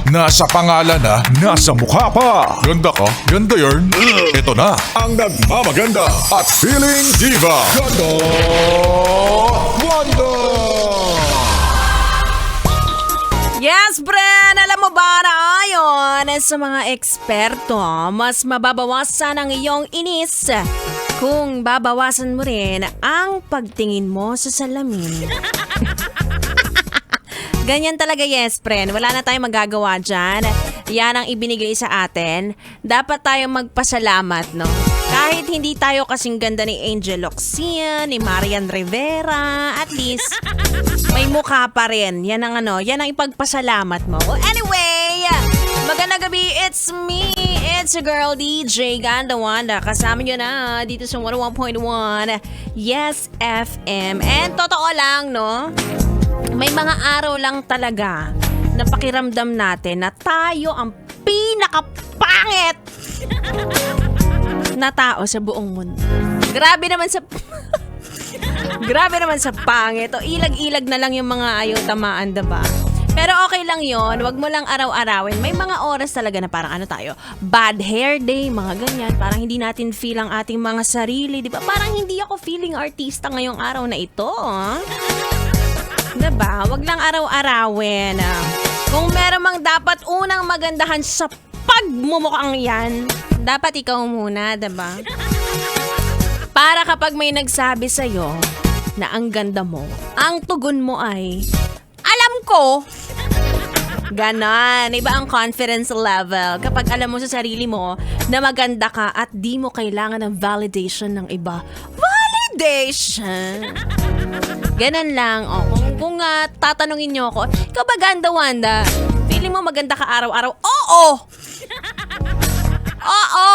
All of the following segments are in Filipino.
Nasa pangalan na, nasa mukha pa. Ganda ka, ganda yarn. Ito na, ang nagmamaganda at feeling diva. Ganda Wanda! Yes, Bren! Alam mo ba na ayon sa mga eksperto, mas mababawasan ang iyong inis kung babawasan mo rin ang pagtingin mo sa salamin. Ganyan talaga, yes, friend. Wala na tayong magagawa dyan. Yan ang ibinigay sa atin. Dapat tayong magpasalamat, no? Kahit hindi tayo kasing ganda ni Angel Locsin, ni Marian Rivera, at least may mukha pa rin. Yan ang yan ang ipagpasalamat mo. Well, anyway, magandang gabi. It's me. It's your girl DJ Ganda Wanda. Kasama nyo na dito sa 101.1 Yes FM. And totoo lang, no? May mga araw lang talaga na pakiramdam natin na tayo ang pinakapangit na tao sa buong mundo. Grabe naman sa Grabe naman sa pangit. O ilag-ilag na lang yung mga ayaw tamaan, diba? Pero okay lang yon, wag mo lang araw-arawin. May mga oras talaga na parang tayo, bad hair day, mga ganyan. Parang hindi natin feel ang ating mga sarili, diba? Parang hindi ako feeling artista ngayong araw na ito, Diba? Wag lang araw-arawin. Kung meron mang dapat unang magandahan sa pagmumukhang yan, dapat ikaw muna, diba? Para kapag may nagsabi sa'yo na ang ganda mo, ang tugon mo ay, alam ko! Ganon. Iba ang confidence level kapag alam mo sa sarili mo na maganda ka at di mo kailangan ng validation ng iba. Validation! Ganon lang. Kung tatanungin nyo ako, ikaw ba ganda, Wanda? Feeling mo maganda ka araw-araw? Oo! Oo!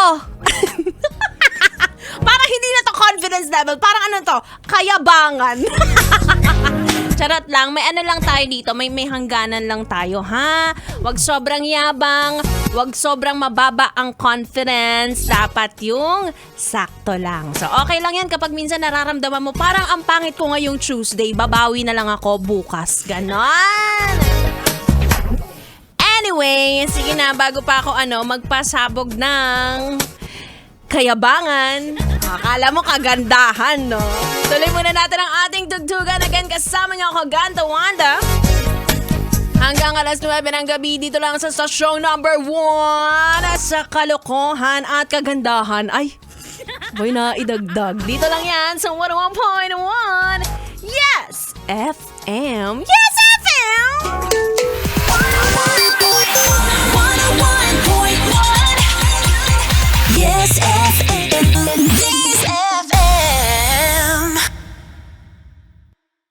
Parang hindi na to confidence level. Parang to? Kayabangan. Charot lang. May lang tayo dito. May hangganan lang tayo, ha? Wag sobrang yabang. Wag sobrang mababa ang confidence. Dapat yung sakto lang. So, okay lang yan kapag minsan nararamdaman mo, parang ang pangit ko ngayong Tuesday, babawi na lang ako bukas. Ganon! Anyway, sige na, bago pa ako magpasabog ng kayabangan. Akala mo kagandahan, no? Tuloy muna natin ang ating tugtugan. Again, kasama niyo ako, Ganda Wanda. Hanggang alas 9 ng gabi dito lang sa stasyong number 1 sa kalokohan at kagandahan. Ay, boy na idagdag. Dito lang yan sa 101.1 Yes FM. Yes FM! 101.1 Yes FM.